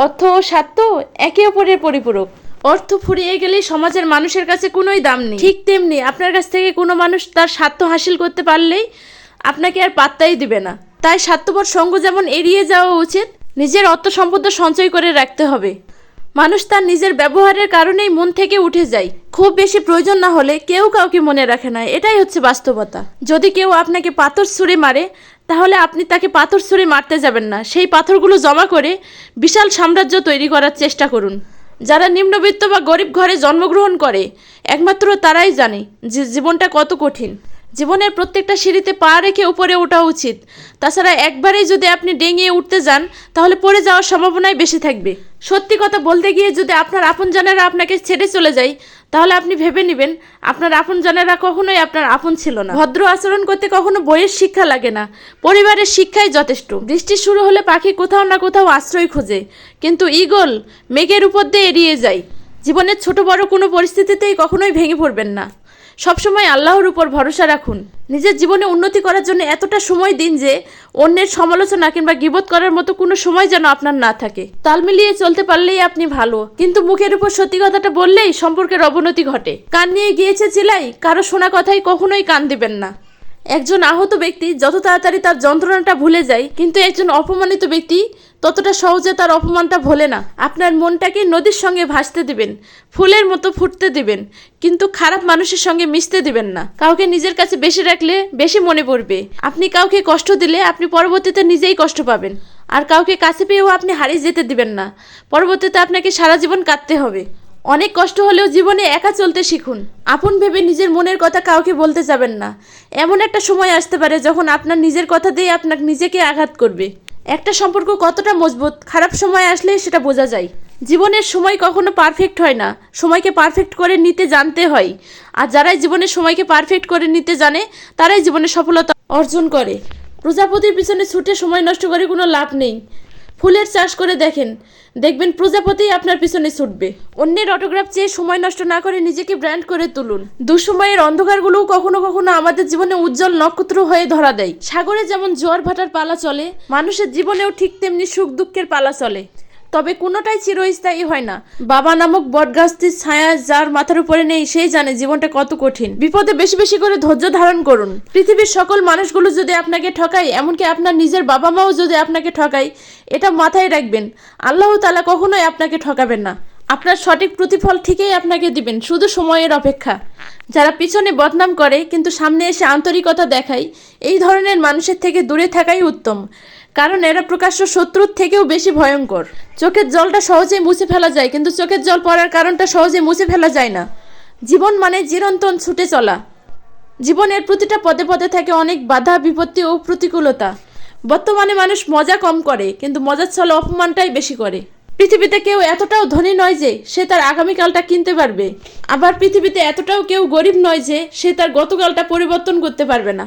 অর্থ ও স্বার্থ একে অপরের পরিপূরক। অর্থ ফুরিয়ে গেলে সমাজের মানুষের কাছে কোনোই দাম নেই। ঠিক তেমনি আপনার কাছ থেকে কোনো মানুষ তার স্বার্থ হাসিল করতে পারলেই আপনাকে আর পাত্তাই দিবে না। তাই স্বার্থপর সঙ্গ যেমন এড়িয়ে যাওয়া উচিত, নিজের অর্থ সম্পদ সঞ্চয় করে রাখতে হবে। মানুষ তার নিজের ব্যবহারের কারণেই মন থেকে উঠে যায়। খুব বেশি প্রয়োজন না হলে কেউ কাউকে মনে রাখে না, এটাই হচ্ছে বাস্তবতা। যদি কেউ আপনাকে পাথর ছুঁড়ে মারে, তাহলে আপনি তাকে পাথর ছুঁড়ে মারতে যাবেন না, সেই পাথরগুলো জমা করে বিশাল সাম্রাজ্য তৈরি করার চেষ্টা করুন। যারা নিম্নবিত্ত বা গরিব ঘরে জন্মগ্রহণ করে, একমাত্র তারাই জানে যে জীবনটা কত কঠিন। জীবনের প্রত্যেকটা সিঁড়িতে পা রেখে উপরে ওঠা উচিত। তাছাড়া একবারেই যদি আপনি ডেঙিয়ে উঠতে যান, তাহলে পড়ে যাওয়ার সম্ভাবনাই বেশি থাকবে। সত্যি কথা বলতে গিয়ে যদি আপনার আপনজনেরা আপনাকে ছেড়ে চলে যায়, তাহলে আপনি ভেবে নেবেন আপনার আপনজনেরা কখনোই আপনার আপন ছিল না। ভদ্র আচরণ করতে কখনো বইয়ের শিক্ষা লাগে না, পরিবারের শিক্ষাই যথেষ্ট। বৃষ্টি শুরু হলে পাখি কোথাও না কোথাও আশ্রয় খোঁজে, কিন্তু ঈগল মেঘের উপর দিয়ে এড়িয়ে যায়। জীবনের ছোট বড় কোনো পরিস্থিতিতেই কখনোই ভেঙে পড়বেন না। সবসময় আল্লাহর উপর ভরসা রাখুন। নিজের জীবনে উন্নতি করার জন্য এতটা সময় দিন যে অন্যের সমালোচনা কিংবা গীবত করার মতো কোনো সময় যেন আপনার না থাকে। তাল মিলিয়ে চলতে পারলেই আপনি ভালো, কিন্তু মুখের উপর সত্যি কথাটা বললেই সম্পর্কের অবনতি ঘটে। কান নিয়ে গিয়েছে চিলাই, কারো শোনা কথাই কখনোই কান দিবেন না। একজন আহত ব্যক্তি যত তাড়াতাড়ি তার যন্ত্রণাটা ভুলে যায়, কিন্তু একজন অপমানিত ব্যক্তি ততটা সহজে তার অপমানটা ভোলে না। আপনার মনটাকে নদীর সঙ্গে ভাসতে দিবেন, ফুলের মতো ফুটতে দিবেন, কিন্তু খারাপ মানুষের সঙ্গে মিশতে দিবেন না। কাউকে নিজের কাছে বেশি রাখলে বেশি মনে পড়বে। আপনি কাউকে কষ্ট দিলে আপনি পরবর্তীতে নিজেই কষ্ট পাবেন। আর কাউকে কাছে পেয়েও আপনি হারিয়ে যেতে দিবেন না, পরবর্তীতে আপনাকে সারা জীবন কাঁদতে হবে। অনেক কষ্ট হলেও জীবনে একা চলতে শিখুন। আপন ভেবে নিজের মনের কথা কাউকে বলতে যাবেন না। এমন একটা সময় আসতে পারে যখন আপনার নিজের কথা দিয়ে আপনাকে নিজেকে আঘাত করবে। একটা সম্পর্ক কতটা মজবুত খারাপ সময় আসলে সেটা বোঝা যায়। জীবনের সময় কখনো পারফেক্ট হয় না, সময়কে পারফেক্ট করে নিতে জানতে হয়। আর যারাই জীবনের সময়কে পারফেক্ট করে নিতে জানে, তারাই জীবনে সফলতা অর্জন করে। প্রজাপতির পিছনে ছুটে সময় নষ্ট করে কোনো লাভ নেই। ফুলের চাষ করে দেখবেন প্রজাপতি আপনার পিছনে ছুটবে। অন্যের অটোগ্রাফ চেয়ে সময় নষ্ট না করে নিজেকে ব্র্যান্ড করে তুলুন। দুঃসময়ের অন্ধকারগুলোও কখনো কখনো আমাদের জীবনে উজ্জ্বল নক্ষত্র হয়ে ধরা দেয়। সাগরে যেমন জোয়ার ভাটার পালা চলে, মানুষের জীবনেও ঠিক তেমনি সুখ দুঃখের পালা চলে, তবে কোনোটাই চিরস্থায়ী হয় না। বাবা নামক বটগাছটির ছায়া যার মাথার উপরে নেই, সেই জানে জীবনটা কত কঠিন। বিপদে বেশি বেশি করে ধৈর্য ধারণ করুন। পৃথিবীর সকল মানুষগুলো যদি আপনাকে ঠকায়, এমনকি আপনার নিজের বাবা মাও যদি আপনাকে ঠকায়, এটা মাথায় রাখবেন, আল্লাহ তাআলা কখনোই আপনাকে ঠকাবেন না। আপনার সঠিক প্রতিফল ঠিকই আপনাকে দিবেন, শুধু সময়ের অপেক্ষা। যারা পিছনে বদনাম করে কিন্তু সামনে এসে আন্তরিকতা দেখায়, এই ধরনের মানুষের থেকে দূরে থাকাই উত্তম, কারণ এরা প্রকাশ্য শত্রুর থেকেও বেশি ভয়ঙ্কর। চোখের জলটা সহজেই মুছে ফেলা যায়, কিন্তু চোখের জল পড়ার কারণটা সহজে মুছে ফেলা যায় না। জীবন মানে চিরন্তন ছুটে চলা। জীবনের প্রতিটা পদে পদে থাকে অনেক বাধা বিপত্তি ও প্রতিকূলতা। বর্তমানে মানুষ মজা কম করে, কিন্তু মজার ছলে অপমানটাই বেশি করে। পৃথিবীতে কেউ এতটাও ধনী নয় যে সে তার আগামীকালটা কিনতে পারবে, আবার পৃথিবীতে এতটাও কেউ গরিব নয় যে সে তার গতকালটা পরিবর্তন করতে পারবে না।